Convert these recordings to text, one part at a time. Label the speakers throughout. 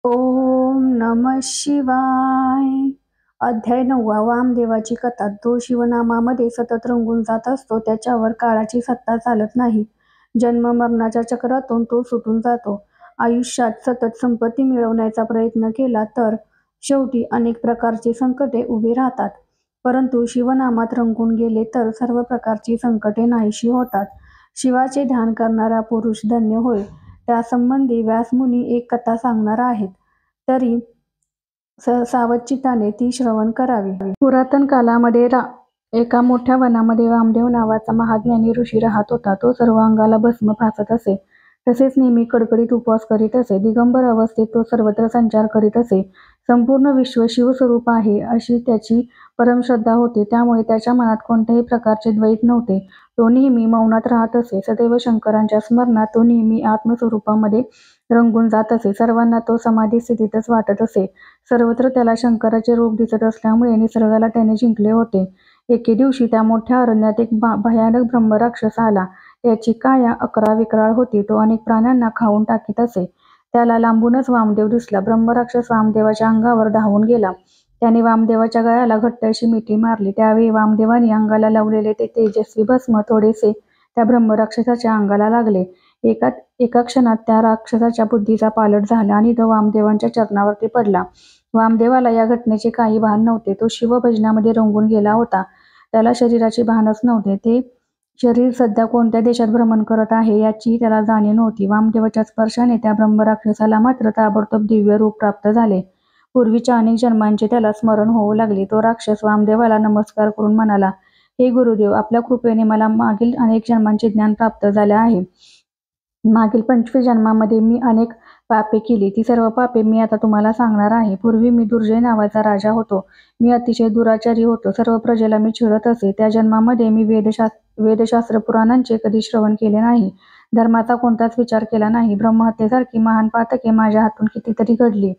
Speaker 1: ओम नमः शिवाय. अध्याय 9. वामदेवाची कथा. तो शिवनामामध्ये सतत रंगून जात असतो. त्याच्यावर काळाची सत्ता चालत नाही. जन्म मरणाच्या चक्रातून तो सुटून जातो. आयुष्यात सतत संपत्ती मिळवण्याचा प्रयत्न केला तर शेवटी अनेक प्रकारची संकटे उभी राहतात. परंतु शिवनामात रंगून गेले तर सर्व प्रकारची संकटे नाहीशी होतात. शिवाचे ध्यान करणारा पुरुष धन्य होय. त्यासंबंधी व्यासमुनी एक कथा सांगणार आहेत. तरी सावधचित्ताने ती श्रवण करावी. पुरातन कालामध्ये एका मोठ्या वनामध्ये वामदेव नावाचा महाज्ञानी ऋषी राहत होता. तो सर्व अंगाला भस्म फासत असे. तसेच नेहमी कडकडीत उपवास करीत असे. दिगंबर अवस्थेत तो सर्वत्र संचार करीत असे. संपूर्ण विश्व शिवस्वरूप आहे अशी त्याची परमश्रद्धा होती. त्यामुळे त्याच्या मनात कोणत्याही प्रकारचे द्वैत नव्हते. तो नेहमी मौनात राहत असे. सदैव शंकरांच्या स्मरणात तो नेहमी आत्मस्वरूपामध्ये रंगून जात असे. सर्वांना तो समाधी स्थितीतच वाटत असे. सर्वत्र त्याला शंकराचे रूप दिसत असल्यामुळे निसर्गाला त्याने जिंकले होते. एके दिवशी त्या मोठ्या अरण्यात एक भयानक ब्रह्मराक्षस आला. त्याची काया अकराविक्राळ होती. तो अनेक प्राण्यांना खाऊन टाकीत असे. त्याला लांबूनच वामदेव दिसला. ब्रह्मराक्षस वामदेवाच्या अंगावर धावून गेला. त्याने वामदेवाच्या गळ्याला घट्ट अशी मिठी मारली. त्यावेळी वामदेवाने अंगाला लावलेले ते तेजस्वी भस्म थोडेसे त्या ब्रह्मराक्षसाच्या अंगाला लागले. एका क्षणात त्या राक्षसाच्या बुद्धीचा पालट झाला आणि तो वामदेवांच्या चरणावरती पडला. वामदेवाला या घटनेचे काही भान नव्हते. तो शिवभजनामध्ये रंगून गेला होता. त्याला शरीराचे भानच नव्हते. ते शरीर सध्या कोणत्या देशात भ्रमण करत आहे याची त्याला जाणीव नव्हती. वामदेवाच्या स्पर्शाने त्या ब्रह्मराक्षसाला मात्र ताबडतोब दिव्य रूप प्राप्त झाले. पूर्वीच्या अनेक जन्मांचे त्याला स्मरण होऊ लागले. तो राक्षस वामदेवाला नमस्कार करून म्हणाला, हे गुरुदेव, आपल्या कृपेने मला मागील अनेक जन्मांचे ज्ञान प्राप्त झाले आहे. मागील 25 जन्मामध्ये मी अनेक पापे केली. ती सर्व पापे मी आता तुम्हाला सांगणार आहे. पूर्वी मी दुर्जय नावाचा राजा होतो. मी अतिशय दुराचारी होतो. सर्व प्रजेला मी छळत असे. त्या जन्मामध्ये मी वेदशास्त्र पुराणांचे कधी श्रवण केले नाही. धर्माचा कोणताच विचार केला नाही. ब्रह्महत्येसारखी महान पातके माझ्या हातून कितीतरी घडली.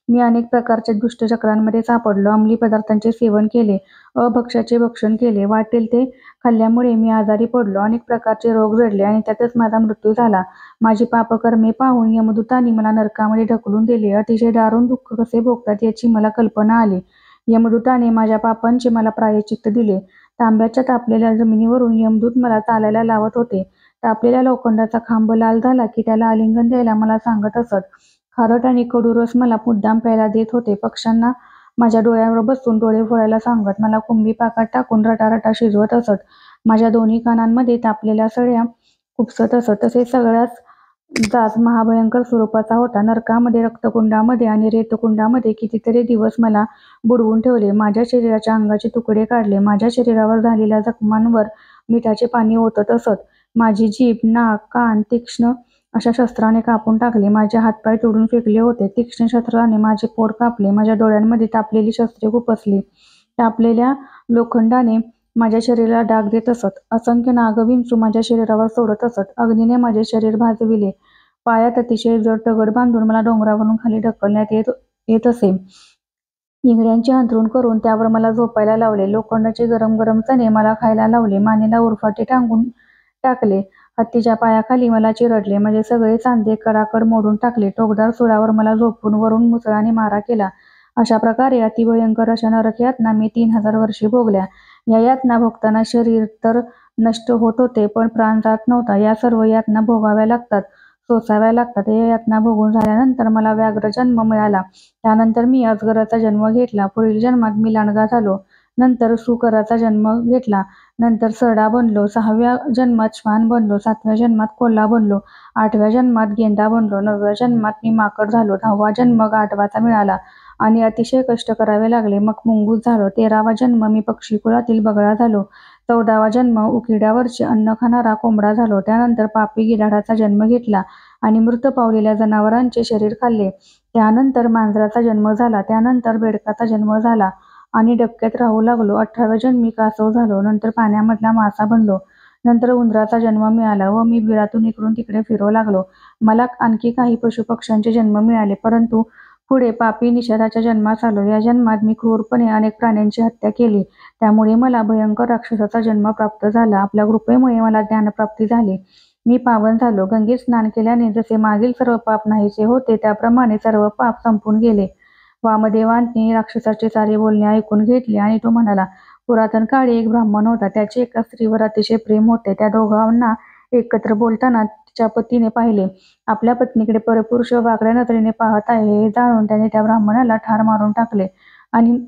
Speaker 1: मी अनेक प्रकारच्या दुष्टचक्रांमध्ये सापडलो. अंमली पदार्थांचे सेवन केले. अभक्ष्याचे भक्षण केले. वाटेल ते खाल्ल्यामुळे मी आजारी पडलो. अनेक प्रकारचे रोग जडले आणि त्यातच माझा मृत्यू झाला. माझी पापकर्मे पाहून यमदूतांनी मला नरकामध्ये ढकलून दिले. अतिशय दारुण दुःख कसे भोगतात याची मला कल्पना आली. यमदूताने माझ्या पापांचे मला प्रायश्चित्त दिले. तांब्याच्या तापलेल्या जमिनीवरून यमदूत मला चालायला लावत होते. तापलेल्या लोखंडाचा खांब लाल झाला की त्याला आलिंगन द्यायला मला सांगत असत. खारट आणि कडू रस मला मुद्दाम प्यायला देत होते. पक्ष्यांना माझ्या डोळ्यावर बसून डोळे फोडायला सांगत मला कुंभी पाकात टाकून रटारटा शिजवत असत. माझ्या दोन्ही कानांमध्ये तापलेल्या सळ्या खुपसत असत. तसेच सगळ्याच दास महाभयंकर स्वरूपाचा होता. नरकामध्ये, रक्तकुंडामध्ये आणि रेतकुंडामध्ये कितीतरी दिवस मला बुडवून ठेवले. माझ्या शरीराच्या अंगाचे तुकडे काढले. माझ्या शरीरावर झालेल्या जखमांवर मिठाचे पाणी ओतत असत. माझी जीभ, नाक, कान तीक्ष्ण अशा शस्त्राने कापून टाकले. माझे हातपाय तोडून फेकले होते. तीक्ष्ण शस्त्राने माझे पोट कापले. माझ्या डोळ्यांमध्ये तापलेली शस्त्रे खुपसली. तापलेल्या लोखंडाने माझ्या शरीराला डाग देत असत. असंख्य नागविंचू माझ्या शरीरावर सोडत असत. अग्नीने माझे शरीर भाजविले. पायात अतिशय जड दगड बांधून मला डोंगरावरून खाली ढकलण्यात येत असे. इंगळ्यांचे अंथरूण करून त्यावर मला झोपायला लावले. लोखंडाचे गरम गरम चणे मला खायला लावले. मानेला उरफाटे टांगून टाकले. हत्तीच्या पायाखाली मला चिरडले. माझे सगळे सांधे कडाकड मोडून टाकले. टोकदार सुळावर मला झोपून वरून मुसळाने मारा केला. अशा प्रकारे अतिभयंकर अशा नरक यातना मी 3000 वर्षे भोगल्या. या यातना भोगताना शरीर तर नष्ट होत होते, पण प्राण जात नव्हता. या सर्व यातना भोगाव्या लागतात, सोसाव्या लागतात. या यातना भोगून झाल्यानंतर मला व्याघ्र जन्म मिळाला. त्यानंतर मी अजगराचा जन्म घेतला. पुढील जन्मात मी लांडगा झालो. नंतर सुकराचा जन्म घेतला. नंतर सरडा बनलो. 6व्या जन्मात श्वान बनलो. 7व्या जन्मात कोल्हा बनलो. 8व्या जन्मात गेंडा बनलो. 9व्या जन्मात मी माकड झालो. 10वा जन्म गाढवाचा मिळाला आणि अतिशय कष्ट करावे लागले. मग मुंगूस झालो. 13वा जन्म मी पक्षी कुळातील बगळा झालो. 14वा जन्म उकिरड्यावरचे अन्न खाणारा कोंबडा झालो. त्यानंतर पापी गिधाडाचा जन्म घेतला आणि मृत पावलेल्या जनावरांचे शरीर खाल्ले. त्यानंतर मांजराचा जन्म झाला. त्यानंतर बेडकाचा जन्म झाला आणि डबक्यात राहू लागलो. 18व्या जन्मी कासव झालो. नंतर पाण्यामधला मासा बनलो. नंतर उंदराचा जन्म मिळाला व मी बिळातून इकडून तिकडे फिरू लागलो. मला आणखी काही पशुपक्ष्यांचे जन्म मिळाले, परंतु पुढे पापी निषादाच्या जन्मास आलो. या जन्मात मी क्रूरपणे अनेक प्राण्यांची हत्या केली. त्यामुळे मला भयंकर राक्षसाचा जन्म प्राप्त झाला. आपल्या कृपेमुळे मला ज्ञानप्राप्ती झाली. मी पावन झालो. गंगेत स्नान केल्याने जसे मागील सर्व पाप नाहीसे होते त्याप्रमाणे सर्व पाप संपून गेले. वामदेवांनी राक्षसाचे सारे बोलणे ऐकून घेतले आणि तो म्हणाला, पुरातन काळी एक ब्राह्मण होता. त्याचे एका स्त्रीवर अतिशय प्रेम होते. त्या दोघांना एकत्र बोलताना तिच्या पतीने पाहिले. आपल्या पत्नीकडे परपुरुष वाकड्या नजरेने पाहत आहे हे जाणून त्याने त्या ब्राह्मणाला ठार मारून टाकले आणि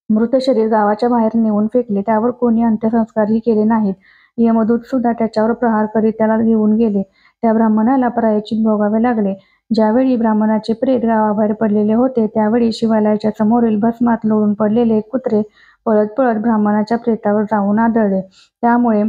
Speaker 1: मृत शरीर गावाच्या बाहेर नेऊन फेकले. त्यावर कोणी अंत्यसंस्कारही केले नाहीत. यमदूत सुद्धा त्याच्यावर प्रहार करीत त्याला घेऊन गेले. त्या ब्राह्मणाला प्रायश्चित भोगावे लागले. ज्यावेळी ब्राह्मणाचे प्रेत गावाबाहेर पडलेले होते त्यावेळी शिवालयाच्या समोरील भस्मात लोळून पडलेले एक कुत्रे पळत पळत ब्राह्मणाच्या प्रेतावर जाऊन आदळले. त्यामुळे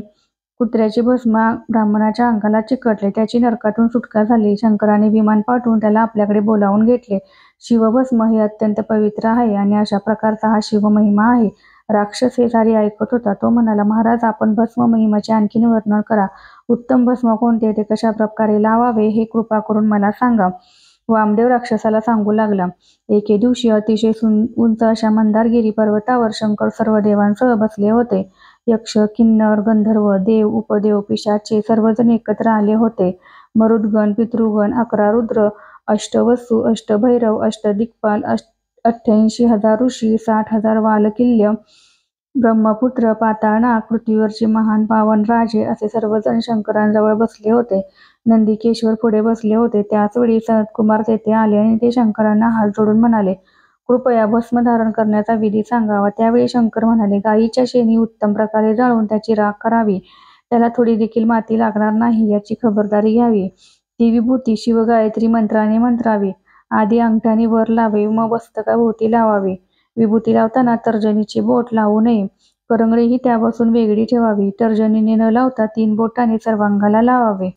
Speaker 1: कुत्र्याचे भस्म ब्राह्मणाच्या अंगाला चिकटले. त्याची नरकातून सुटका झाली. शंकराने विमान पाठवून त्याला आपल्याकडे बोलावून घेतले. शिवभस्म हे अत्यंत पवित्र आहे आणि अशा प्रकारचा हा शिवमहिमा आहे. राक्षस हे सारे ऐकत होता. तो म्हणाला, महाराज, आपण भस्म महिमाचे आणखीन वर्णन करा. उत्तम भस्म कोणते, ते कशा प्रकारे लावावे हे कृपा करून मला सांगा. वामदेव राक्षसाला सांगू लागला, एके दिवशी अतिशय उंच अशा मंदारगिरी पर्वतावर शंकर सर्व देवांसह बसले होते. यक्ष, किन्नर, गंधर्व, देव, उपदेव, पिशाचे सर्वजण एकत्र आले होते. मरुद्गण, पितृगण, 11 रुद्र, अष्टवसु, अष्टभैरव, अष्टदिक्पाल, 88,000 ऋषी, 60,000 वालकिल्य, ब्रह्मपुत्र, पाताळनाग, पृथ्वीवरचे महान पावन राजे असे सर्वजण शंकरांजवळ बसले होते. नंदिकेश्वर पुढे बसले होते. त्याचवेळी सनत्कुमार तेथे आले आणि ते शंकरांना हात जोडून म्हणाले, कृपया भस्म धारण करण्याचा विधी सांगावा. त्यावेळी शंकर म्हणाले, गायीच्या शेणी उत्तम प्रकारे जाळून त्याची राख करावी. त्याला थोडी देखील माती लागणार नाही याची खबरदारी घ्यावी. ती विभूती शिवगायत्री मंत्राने मंत्रावी. आधी अंगठ्याने वर लावे, मग मस्तकाभोवती लावावी. विभूती लावताना तर्जनीचे बोट लावू नये. करंगळीही त्यापासून वेगळी ठेवावी. तर्जनीने न लावता 3 बोटांनी सर्वांगाला लावावे.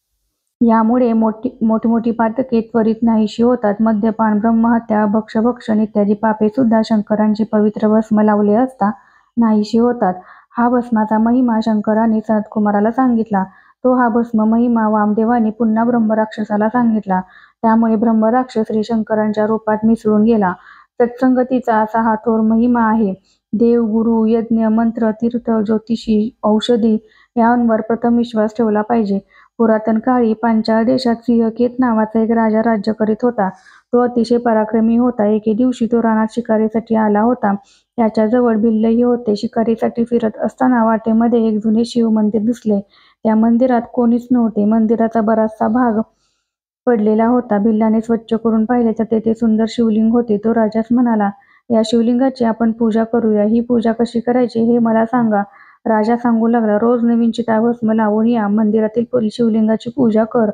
Speaker 1: यामुळे मोठी पातके त्वरित नाहीशी होतात. मद्यपान, ब्रह्महत्या, भक्षण इत्यादी पापे सुद्धा शंकरांचे पवित्र भस्म लावले असता नाहीशी होतात. हा भस्माचा महिमा शंकरांनी सनत्कुमाराला सांगितला. तो हा भस्म महिमा वामदेवाने पुन्हा ब्रह्मराक्षसाला सांगितला. त्यामुळे ब्रह्मराक्षस श्रीशंकरांच्या रूपात मिसळून गेला. सत्संगतीचा असा हा थोर महिमा आहे. देव, गुरु, यज्ञ, मंत्र, तीर्थ, ज्योतिषी, औषधी यांवर प्रथम विश्वास ठेवला पाहिजे. पुरातन काळी पांचाळ देशात सिंहकेत नावाचा एक राजा राज्य करीत होता. तो अतिशय पराक्रमी होता. एके दिवशी तो रानात शिकारीसाठी आला होता. त्याच्याजवळ भिल्लही होते. शिकारीसाठी फिरत असताना वाटेमध्ये एक जुने शिव मंदिर दिसले. त्या मंदिरात कोणीच नव्हते. मंदिराचा बराचसा भाग पडलेला होता. भिल्लाने स्वच्छ करून पाहिले तर तेथे सुंदर शिवलिंग होते. तो राजास म्हणाला, या शिवलिंगाची आपण पूजा करूया. ही पूजा कशी करायची हे मला सांगा. राजा सांगू लागला, रोज नवीन चिताभस्म लावून या. मंदिरातील शिवलिंगाची पूजा कर.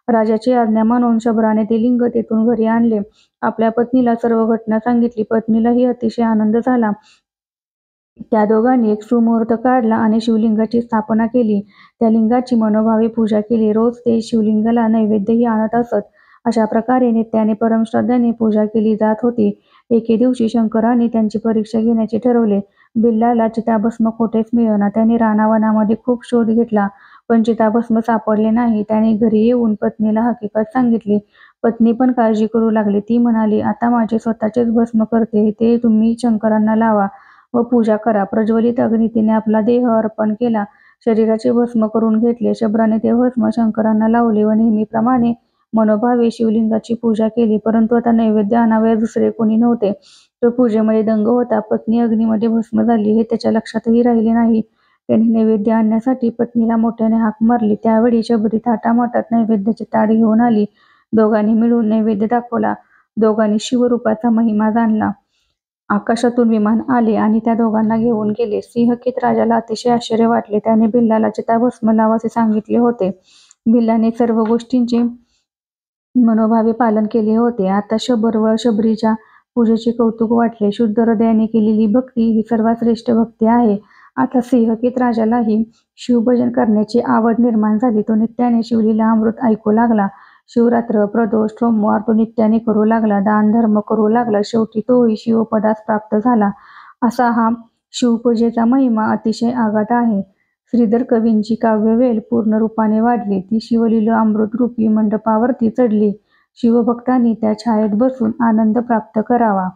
Speaker 1: राजाची आज्ञा मानून शबराने ते लिंग तेथून घरी आणले. आपल्या पत्नीला सर्व घटना सांगितली. पत्नीलाही अतिशय आनंद झाला. त्या दोघांनी एक सुमुहूर्त काढला आणि शिवलिंगाची स्थापना केली. त्या लिंगाची मनोभावे पूजा केली. रोज ते शिवलिंगाला नैवेद्यही आणत असत. अशा प्रकारे नित्याने परमश्रद्धेने पूजा केली जात होती. एके दिवशी शंकरांनी त्यांची परीक्षा घेण्याचे ठरवले. बिल्लाला चिताभस्म कोठेच मिळेना. त्याने रानावनामध्ये खूप शोध घेतला, पण चिताभस्म सापडले नाही. त्याने घरी येऊन पत्नीला हकीकत सांगितली. पत्नी पण काळजी करू लागली. ती म्हणाली, आता माझे स्वतःचेच भस्म करते, ते तुम्ही शंकरांना लावा व पूजा करा. प्रज्वलित अग्नी तिने आपला देह अर्पण केला. शरीराचे भस्म करून घेतले. शबराने ते भस्म शंकरांना लावले व नेहमीप्रमाणे मनोभावे शिवलिंगाची पूजा केली. परंतु आता नैवेद्य आणावयास दुसरे कोणी नव्हते. तो पूजेमध्ये दंग होता. पत्नी अग्नीमध्ये भस्म झाली हे त्याच्या लक्षातही राहिले नाही. त्याने नैवेद्य आणण्यासाठी पत्नीला मोठ्याने हाक मारली. त्यावेळी शबरी थाटामाटात नैवेद्याची ताट घेऊन आली. दोघांनी मिळून नैवेद्य दाखवला. दोघांनी शिवरूपाचा महिमा जाणला. आकाशातून विमान आले आणि त्या दोघांना घेऊन गेले. सिंहकेत राजाला अतिशय आश्चर्य वाटले. त्याने भिल्लाला चिताभस्म लाव असे सांगितले होते. भिल्लाने सर्व गोष्टींचे मनोभावे पालन केले होते. आता शबर व शबरीच्या पूजेचे कौतुक वाटले. शुद्ध हृदयाने केलेली भक्ती ही सर्वात श्रेष्ठ भक्ती आहे. आता सिंहकेत राजालाही शिवभजन करण्याची आवड निर्माण झाली. तो नित्याने शिवलीला अमृत ऐकू लागला. शिवरात्र, प्रदोष, सोमवार तो नित्याने करू लागला. दान धर्म करू लागला. शेवटी तोही शिवपदास प्राप्त झाला. असा हा शिवपूजेचा महिमा अतिशय आगाध आहे. श्रीधर कवींची काव्यवेल पूर्ण रूपाने वाढली. ती शिवलीला अमृतरूपी मंडपावरती चढली. शिवभक्तांनी त्या छायेत बसून आनंद प्राप्त करावा.